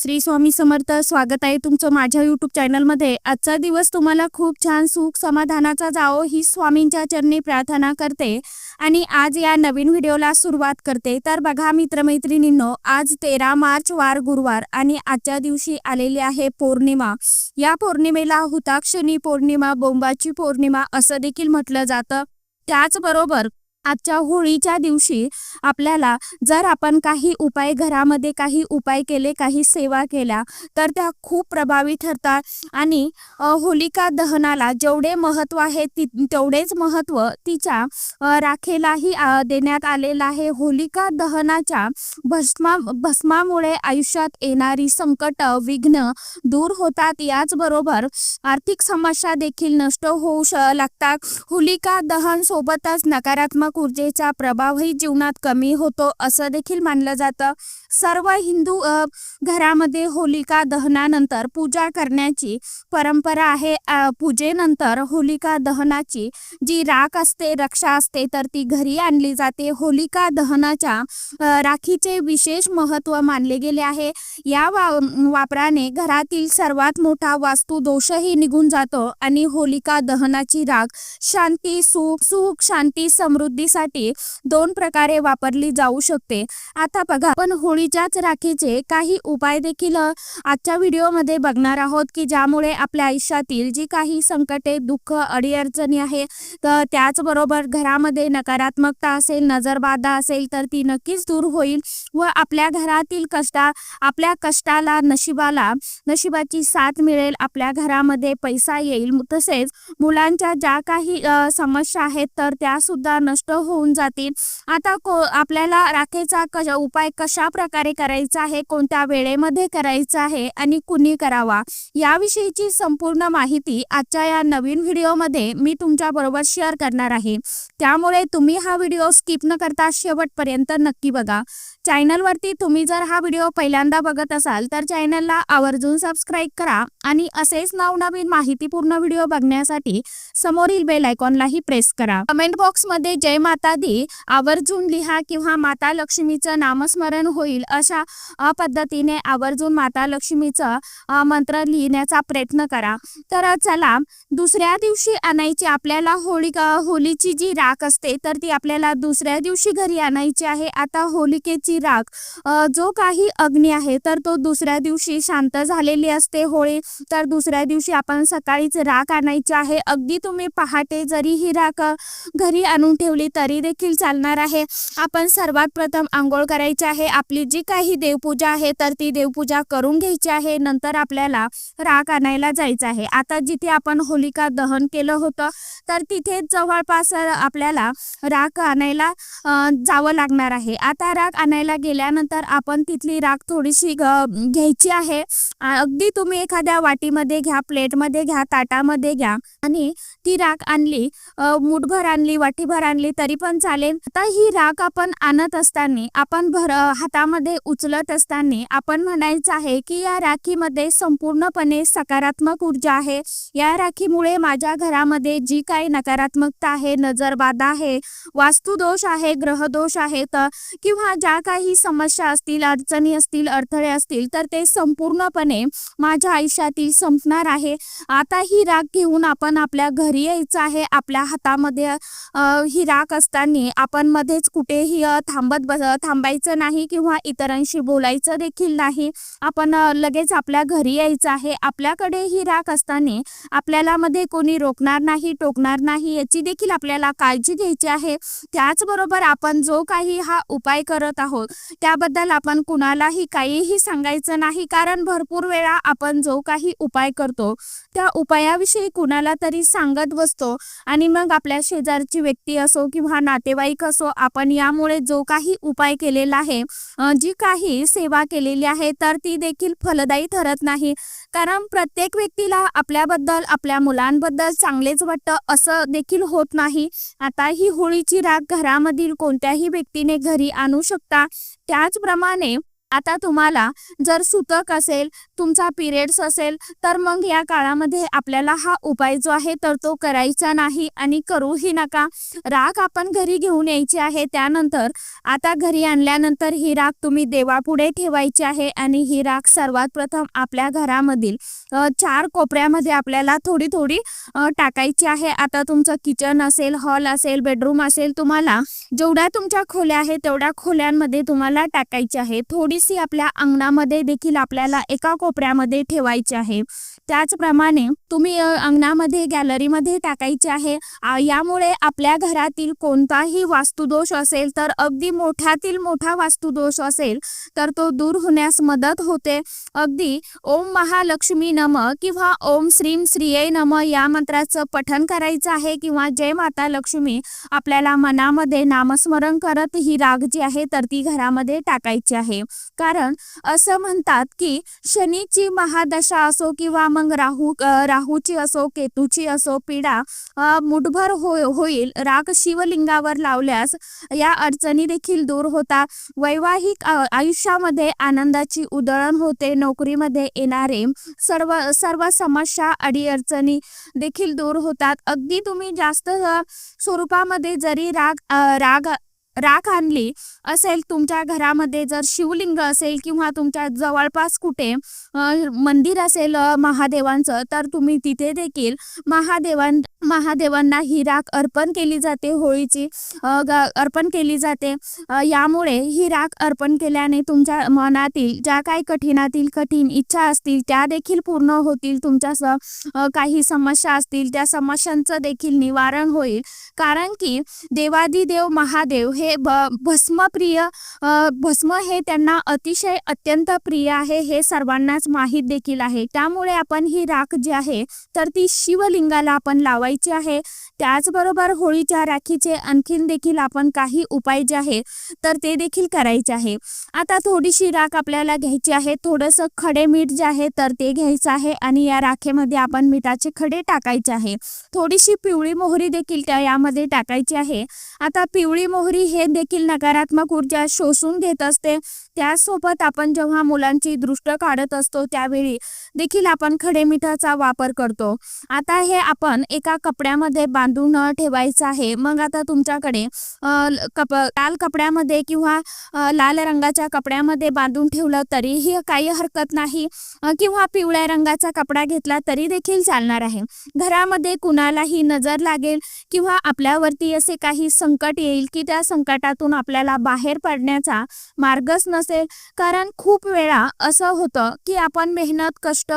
श्री स्वामी समर्थ. स्वागत आहे तुमचं माझ्या यूट्यूब चॅनलमध्ये. आजचा दिवस तुम्हाला खूप छान सुख समाधानाचा जावो ही स्वामींच्या चरणी प्रार्थना करते आणि आज या नवीन व्हिडिओला सुरुवात करते. तर बघा मित्रमैत्रिणींनो, आज 13 मार्च वार गुरुवार आणि आजच्या दिवशी आलेली आहे पौर्णिमा. या पौर्णिमेला हुताक्षणी पौर्णिमा, बोंबाची पौर्णिमा असं देखील म्हटलं जातं. त्याचबरोबर आजच्या होळीच्या दिवशी आपल्याला जर आपण काही उपाय घरामध्ये काही उपाय केले, काही सेवा केल्या तर त्या खूप प्रभावी ठरतात आणि होलिका दहनाला जेवढे महत्त्व आहे तेवढेच महत्त्व तिच्या राखेलाही देण्यात आलेलं आहे. होलिका दहनाच्या भस्मामुळे आयुष्यात येणारी संकट, विघ्न दूर होतात. याचबरोबर आर्थिक समस्या देखील नष्ट होऊ लागतात. होलिका दहन सोबतच नकारात्मक ऊर्जेचा प्रभावही जीवनात कमी होतो असं देखील मानलं जातं. सर्व हिंदू घरामध्ये होलिका दहनानंतर पूजा करण्याची परंपरा आहे. पूजेनंतर होलिका दहनाची जी राख असते, रक्षा असते, तर ती घरी आणली जाते. होलिका दहनाच्या राखीचे विशेष महत्त्व मानले गेले आहे. या वापराने घरातील सर्वात मोठा वास्तू दोषही निघून जातो आणि होलिका दहनाची राख शांती, सुख, शांती, समृद्धीसाठी 2 प्रकारे वापरली जाऊ शकते. आता बघा, आपण होळीच्याच राखेचे काही उपाय देखील आजच्या व्हिडिओमध्ये बघणार आहोत की ज्यामुळे आपल्या आयुष्यातील जी काही संकटे, दुःख, अडीअडचणी आहे तर त्याचबरोबर घरामध्ये नकारात्मकता असेल, नजरबाधा असेल तर ती नक्कीच दूर होईल व आपल्या घरातील आपल्या कष्टाला, नशिबाची साथ मिळेल. आपल्या घरामध्ये पैसा येईल. तसेच मुलांच्या ज्या काही समस्या आहेत तर त्या सुद्धा नष्ट होऊन जातील. आता आपल्याला राखेचा उपाय कशा प्रकारे करायचा आहे, कोणत्या वेळेमध्ये करायचा आहे आणि कुणी करावा याविषयीची संपूर्ण माहिती आजच्या या नवीन व्हिडिओमध्ये मी तुमच्या बरोबर शेअर करणार आहे. त्यामुळे तुम्ही हा व्हिडिओ स्किप न करता शेवटपर्यंत नक्की बघा. चॅनलवरती तुम्ही जर हा व्हिडिओ पहिल्यांदा बघत असाल तर चॅनलला आवर्जून सबस्क्राईब करा आणि असेच नवनवीन माहितीपूर्ण व्हिडिओ बघण्यासाठी समोरील बेल आयकॉनलाही प्रेस करा. कमेंट बॉक्समध्ये जय माता दी आवर्जून लिहा किंवा माता लक्ष्मीचं नामस्मरण होईल अशा पद्धतीने आवर्जून माता लक्ष्मीचं मंत्र लिहिण्याचा प्रयत्न करा. तर चला, दुसऱ्या दिवशी आणायची आपल्याला होळीची जी राख असते तर ती आपल्याला दुसऱ्या दिवशी घरी आणायची आहे. आता होलिकेची राख, जो काही अग्नी आहे तर तो दुसऱ्या दिवशी शांत झालेली असते होळी, तर दुसऱ्या दिवशी आपण सकाळीच राख आणायची आहे. अगदी तुम्ही पहाटे जरी ही राख घरी आणून ठेवली तरी देखील चालणार आहे. आपण सर्वात प्रथम आंघोळ करायची आहे. आपली जी काही देवपूजा आहे तर ती देवपूजा करून घ्यायची आहे. नंतर आपल्याला राख आणायला जायचं आहे. आता जिथे आपण होलिका दहन केलं होतं तर तिथे जवळपास आपल्याला राख आणायला जावं लागणार आहे. आता राख आणायला गेल्यानंतर आपण तिथली राख थोडीशी घ्यायची आहे. अगदी तुम्ही एखाद्या वाटीमध्ये घ्या, प्लेटमध्ये घ्या, ताटामध्ये घ्या आणि ती राख आणली, मुठभर आणली, वाटीभर आणली तरी पण चालेल. आता ही राख आपण आणत असताना, आपण हातामध्ये उचलत असताना आपण म्हणायचं आहे की या राखीमध्ये संपूर्णपणे सकारात्मक ऊर्जा आहे. या राखीमुळे माझ्या घरामध्ये जी काही नकारात्मकता आहे, नजरबाधा आहे, वास्तुदोष आहे, ग्रहदोष आहेत किंवा ज्या काही समस्या असतील, अडचणी असतील, अडथळे असतील तर ते संपूर्णपणे माझ्या आयुष्यातील संपणार आहे. आता ही राख घेऊन आपण आपल्या घरी यायचं आहे. आपल्या हातामध्ये ही राख असताना आपण मध्येच कुठेही थांबायचं नाही किंवा इतरांशी बोलायचं देखील नाही. आपण लगेच आपल्या घरी यायचं आहे. आपल्याकडे ही राख असताना आपल्याला मध्ये कोणी रोखणार नाही, टोकणार नाही याची देखील आपल्याला काळजी घ्यायची आहे. त्याचबरोबर आपण जो काही हा उपाय करत आहोत त्याबद्दल आपण कुणालाही काहीही सांगायचं नाही, कारण भरपूर वेळा आपण जो काही उपाय करतो त्या उपायाविषयी कुणाला तरी सांगत बसतो आणि मग आपल्या शेजारची व्यक्ती असो किंवा नातेवाईक असो, आपण यामुळे जो काही उपाय केलेला आहे, जी काही सेवा केलेली आहे तर ती देखील फलदायी ठरत नाही. कारण प्रत्येक व्यक्तीला आपल्याबद्दल, आपल्या मुलांबद्दल चांगलेच वाटतं असं देखील होत नाही. आता ही होळीची राख घरामधील कोणत्याही व्यक्तीने घरी आणू शकता. त्याचप्रमाणे आता तुम्हाला जर सूतक असेल, तुमचा पिरियड्स असेल, तर मग या काळामध्ये आपल्याला हा उपाय जो आहे तर तो करायचा नाही आणि करूही नका. राख आपण घरी घेऊन यायची आहे. त्यानंतर आता घरी आणल्यानंतर ही राख तुम्ही देवापुढे ठेवायची आहे आणि ही राख सर्वात प्रथम आपल्या घरामधील 4 कोपऱ्यामध्ये आपल्याला थोडी थोडी टाकायची आहे. आता तुमचं किचन असेल, हॉल असेल, बेडरूम असेल, तुम्हाला जेवढ्या तुमच्या खोल्या आहेत तेवढ्या खोल्यांमध्ये तुम्हाला टाकायची आहे. थोडीशी आपल्या अंगणामध्ये देखील आपल्याला एका कोपऱ्यामध्ये ठेवायची आहे. त्याचप्रमाणे तुम्ही अंगणामध्ये, गॅलरीमध्ये टाकायचे आहे. यामुळे आपल्या घरातील कोणताही वास्तुदोष असेल, तर अगदी मोठ्यातील मोठा वास्तुदोष असेल तर तो दूर होण्यास मदत होते. अगदी ओम महालक्ष्मी नमः किंवा ओम श्रीम श्रीये नमः या मंत्राचं पठण करायचं आहे किंवा जय माता लक्ष्मी आपल्याला मनामध्ये नामस्मरण करत ही राख जी आहे तर ती घरामध्ये टाकायची आहे. कारण असं म्हणतात की शनीची महादशा असो किंवा मग राहूची असो, केतूची असो, पीडा मुठभर होईल. राख शिवलिंगावर लावल्यास या अडचणी देखील दूर होतात. वैवाहिक आयुष्यामध्ये आनंदाची उधळण होते. नोकरीमध्ये येणारे सर्व समस्या, अडीअडचणी देखील दूर होतात. अगदी तुम्ही जास्त स्वरूपामध्ये जरी राख आणली असेल, तुमच्या घरामध्ये जर शिवलिंग असेल किंवा तुमच्या जवळपास कुठे मंदिर असेल महादेवांचं, तर तुम्ही तिथे देखील महादेवांना ही राख अर्पण केली जाते. होळीची अर्पण केली जाते. यामुळे ही राख अर्पण केल्याने तुमच्या मनातील ज्या काही कठीण इच्छा असतील त्या देखील पूर्ण होतील. तुमच्या काही समस्या असतील त्या समस्यांचं देखील निवारण होईल. कारण की देवादिदेव महादेव हे भस्म हे त्यांना अतिशय अत्यंत प्रिय आहे, हे सर्वांनाच माहीत देखील आहे. त्यामुळे आपण ही राख जी आहे तर ती शिवलिंगाला आपण लावायची आहे. त्याचबरोबर होळीच्या राखीचे आणखीन देखील आपण काही उपाय जे आहे तर ते देखील करायचे आहे. आता थोडीशी राख आपल्याला घ्यायची आहे. थोडंसं खडे मीठ जे आहे तर ते घ्यायचं आहे आणि या राखेमध्ये आपण मिठाचे खडे टाकायचे आहे. थोडीशी पिवळी मोहरी देखील यामध्ये टाकायची आहे. आता पिवळी मोहरी हे देखील नकारात्मक ऊर्जा शोषून घेत असते. त्यासोबत आपण जेव्हा मुलांची दृष्ट काढत असतो त्यावेळी देखील आपण खडे मिठाचा वापर करतो. आता हे आपण एका कपड्यामध्ये बांधून ठेवायचं आहे. मग आता तुमच्याकडे लाल कपड्यामध्ये किंवा लाल रंगाच्या कपड्यामध्ये बांधून ठेवलं तरीही काही हरकत नाही किंवा पिवळ्या रंगाचा कपडा घेतला तरी देखील चालणार आहे. घरामध्ये कुणालाही नजर लागेल किंवा आपल्यावरती असे काही संकट येईल की त्या संकटातून आपल्याला बाहेर पडण्याचा मार्गच नसेल. कारण खूप वेळा असं होतं की आपण मेहनत, कष्ट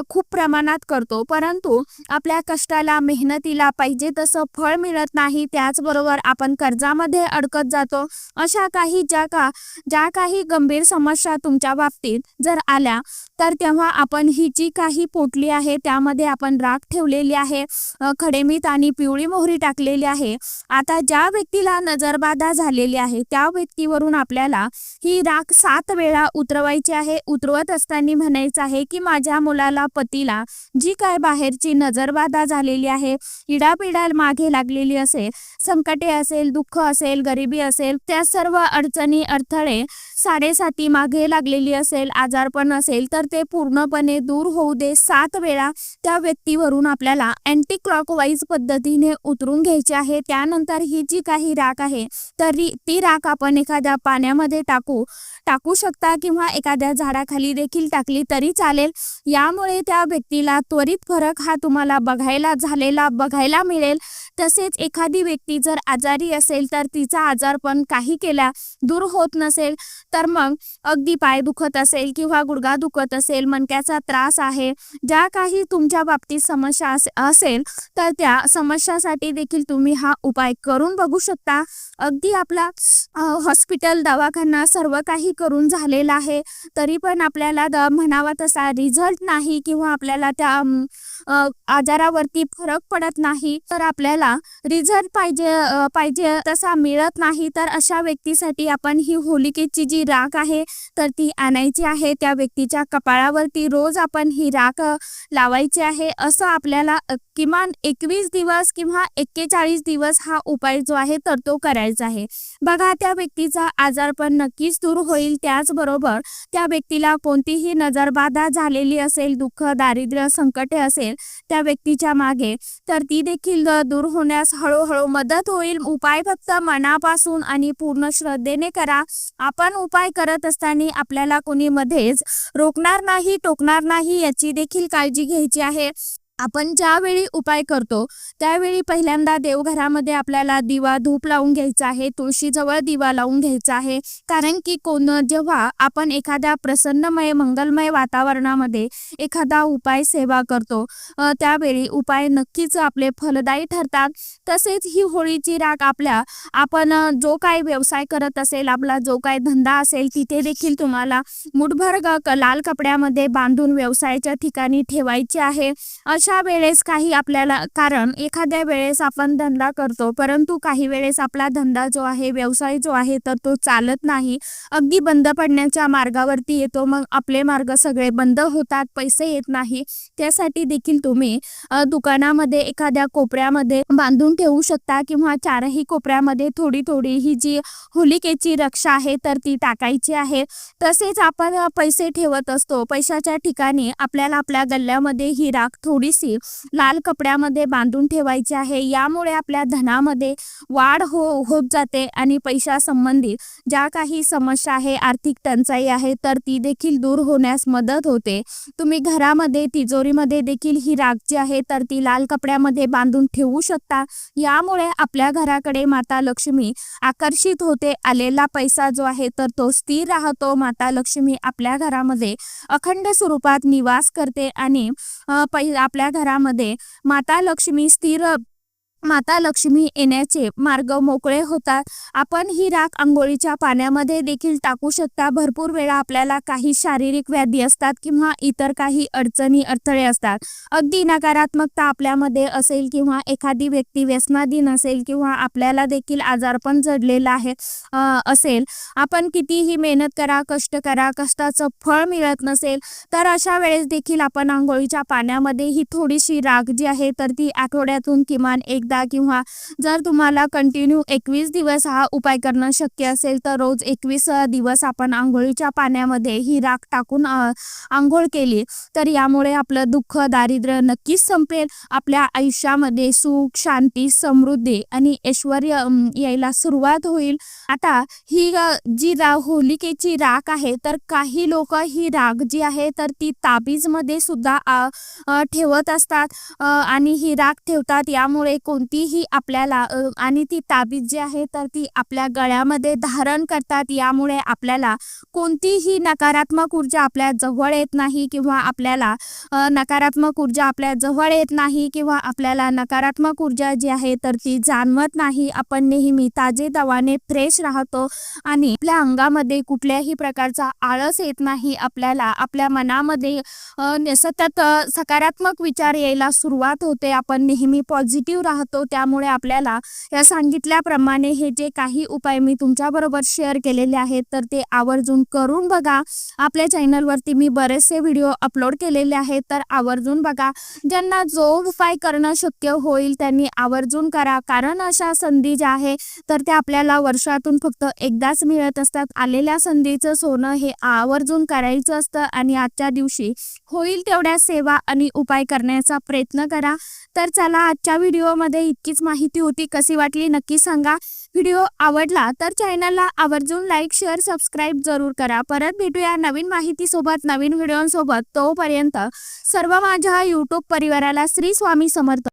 खूप प्रमाणात करतो, परंतु आपल्या कष्टाला, मेहनतीला पाहिजे तसं फळ मिळत नाही. त्याचबरोबर आपण कर्जामध्ये अडकत जातो. अशा काही ज्या काही गंभीर समस्या तुमच्या बाबतीत जर आल्या तर तेव्हा आपण ही जी काही पोटली आहे त्यामध्ये आपण राख ठेवलेली आहे, खडेमीठ आणि पिवळी मोहरी टाकलेली आहे. आता ज्या व्यक्तीला नजरबाधा झालेली आहे त्या व्यक्तीवरून आपल्याला ही राख 7 वेळा उतरवायची आहे. उतरवत असताना म्हणायचं आहे की माझ्या मुलाला, पतीला जी काय बाहेरची नजरबाधा झालेली आहे, इडापिडा मागे लागलेली असेल, संकटे असेल, दुःख असेल, गरिबी असेल, त्या सर्व अडचणी, अडथळे, साडेसाती मागे लागलेली असेल, आजारपण असेल, तर ते पूर्णपणे दूर होऊ दे. 7 वेळा त्या व्यक्तीवरून आपल्याला अँटी क्लॉकवाईज पद्धतीने उतरून घ्यायची आहे. त्यानंतर ही जी काही राख आहे तर ती राख आपण एखाद्या पाण्यामध्ये टाकू शकता किंवा एखाद्या झाडाखाली देखील टाकली तरी चालेल. यामुळे त्या व्यक्तीला त्वरित फरक हा तुम्हाला बघायला मिळेल. तसेच एखादी व्यक्ती जर आजारी असेल तर तिचा आजारपण काही केल्या दूर होत नसेल तर मग अगदी पाय दुखत असेल किंवा गुडघा दुखत असेल, मणक्याचा त्रास आहे, ज्या काही तुमच्या बाबतीत समस्या असेल तर त्या समस्यासाठी देखील तुम्ही हा उपाय करून बघू शकता. अगदी आपला हॉस्पिटल, दवाखाना सर्व काही करून झालेला आहे तरी पण आपल्याला म्हणावा तसा रिझल्ट नाही किंवा आपल्याला त्या आजारावरती फरक पडत नाही, तर आपल्याला रिझल्ट पाहिजे तसा मिळत नाही, तर अशा व्यक्तीसाठी आपण ही होलिकेची जी राख आहे तर ती आणायची आहे. त्या व्यक्तीच्या कपाळावरती रोज आपण ही राख लावायची आहे. असं आपल्याला किमान 21 दिवस किंवा 41 दिवस हा उपाय जो आहे तर तो करायचा आहे. बघा त्या व्यक्तीचा आजारपण नक्की नक्कीच दूर होईल. त्याचबरोबर त्या व्यक्तीला कोणतीही नजरबाधा झालेली असेल, दुःख, दारिद्र्य, संकटे असेल त्या व्यक्तीच्या मागे, तर ती देखील दूर होण्यास हळूहळू मदत होईल. उपाय फक्त मनापासून आणि पूर्ण श्रद्धेने करा. आपण उपाय करत असताना आपल्याला कोणी मध्येच रोखणार नाही, टोकणार नाही याची देखील काळजी घ्यायची आहे. आपण ज्यावेळी उपाय करतो त्यावेळी पहिल्यांदा देवघरामध्ये आपल्याला दिवा धूप लावून घ्यायचा आहे, तुळशीजवळ दिवा लावून घ्यायचा आहे. कारण की जेव्हा आपण एखाद्या प्रसन्नमय मंगलमय वातावरणामध्ये एखादा उपाय सेवा करतो त्यावेळी उपाय नक्कीच आपले फलदायी ठरतात. तसेच ही होळीची राख आपण जो काही व्यवसाय करत असेल, आपला जो काही धंदा असेल, तिथे देखील तुम्हाला मुठभर लाल कपड्यामध्ये बांधून व्यवसायाच्या ठिकाणी ठेवायची आहे. अशा वेळेस काही आपल्याला, कारण एखाद्या वेळेस आपण धंदा करतो परंतु काही वेळेस आपला धंदा जो आहे, व्यवसाय जो आहे, तर तो चालत नाही, अगदी बंद पडण्याच्या मार्गावरती येतो. मग आपले मार्ग सगळे बंद होतात, पैसे येत नाही. त्यासाठी देखील तुम्ही दुकानामध्ये एखाद्या कोपऱ्यामध्ये बांधून ठेवू शकता किंवा चारही कोपऱ्यामध्ये थोडी थोडी ही जी होलिकेची रक्षा आहे तर ती टाकायची आहे. तसेच आपण पैसे ठेवत असतो, पैशाच्या ठिकाणी आपल्याला आपल्या गल्ल्यामध्ये ही राख थोडीशी लाल कपड्यामध्ये बांधून ठेवायची आहे. यामुळे आपल्या धनामध्ये वाढ होत जाते आणि पैशासंबंधित ज्या काही समस्या आहे, आर्थिक टंचाई आहे, तर ती देखील दूर होण्यास मदत होते. तुम्ही घरामध्ये तिजोरीमध्ये देखील ही राख जी आहे तर ती लाल कपड्यामध्ये बांधून ठेवू शकता. यामुळे आपल्या घराकडे माता लक्ष्मी आकर्षित होते. आलेला पैसा जो आहे तर तो स्थिर राहतो. माता लक्ष्मी आपल्या घरामध्ये अखंड स्वरूपात निवास करते आणि आपल्या घरामध्ये माता लक्ष्मी येण्याचे मार्ग मोकळे होतात. आपण ही राख अंघोळीच्या पाण्यामध्ये देखील टाकू शकता. भरपूर वेळा आपल्याला काही शारीरिक व्याधी असतात किंवा इतर काही अडचणी, अडथळे असतात. अगदी नकारात्मकता आपल्यामध्ये असेल किंवा एखादी व्यक्ती व्यसनाधीन असेल किंवा आपल्याला देखील आजारपण जडलेलं आहे असेल, आपण कितीही मेहनत करा, कष्ट करा, कष्टाचं फळ मिळत नसेल, तर अशा वेळेस देखील आपण अंघोळीच्या पाण्यामध्ये ही थोडीशी राख जी आहे तर ती आठवड्यातून किमान एकदा, किंवा जर तुम्हाला कंटिन्यू 21 दिवस हा उपाय करणं शक्य असेल तर रोज 21 दिवस आपण आंघोळीच्या पाण्यामध्ये ही राख टाकून आंघोळ केली तर यामुळे आपलं दुःख, दारिद्र्य नक्कीच संपेल. आपल्या आयुष्यामध्ये सुख, शांती, समृद्धी आणि ऐश्वर यायला सुरुवात होईल. आता ही जी होलिकेची राख आहे तर काही लोक ही राख जी आहे तर ती ताबीजमध्ये सुद्धा ठेवत असतात आणि ही राख ठेवतात. यामुळे कोणतीही आपल्याला आणि ती ताबीज जी आहे तर ती आपल्या गळ्यामध्ये धारण करतात. यामुळे आपल्याला कोणतीही नकारात्मक ऊर्जा आपल्या जवळ येत नाही किंवा आपल्याला नकारात्मक ऊर्जा जी आहे तर ती जाणवत नाही. आपण नेहमी ताजेतवाने फ्रेश राहतो आणि आपल्या अंगामध्ये कुठल्याही प्रकारचा आळस येत नाही. आपल्याला आपल्या मनामध्ये सतत सकारात्मक विचार यायला सुरुवात होते. आपण नेहमी पॉझिटिव्ह राहतो. त्यामुळे आपल्याला या सांगितल्याप्रमाणे हे जे काही उपाय मी तुमच्याबरोबर शेअर केलेले आहेत तर ते आवर्जून करून बघा. आपल्या चॅनलवरती मी बरेचसे व्हिडिओ अपलोड केलेले आहेत तर आवर्जून बघा. ज्यांना जो उपाय करणं शक्य होईल त्यांनी आवर्जून करा. कारण अशा संधी ज्या आहे तर त्या आपल्याला वर्षातून फक्त एकदाच मिळत असतात. आलेल्या संधीचं सोनं हे आवर्जून करायचं असतं आणि आजच्या दिवशी होईल तेवढ्या सेवा आणि उपाय करण्याचा प्रयत्न करा. तर चला, आजच्या व्हिडिओमध्ये इतकीच माहिती होती. कशी वाटली नक्की सांगा. व्हिडिओ आवडला तर चॅनलला आवर्जून लाईक, शेअर, सबस्क्राईब जरूर करा. परत भेटूया नवीन माहितीसोबत, नवीन व्हिडिओसोबत. तोपर्यंत सर्व माझ्या यूट्यूब परिवाराला श्री स्वामी समर्थ.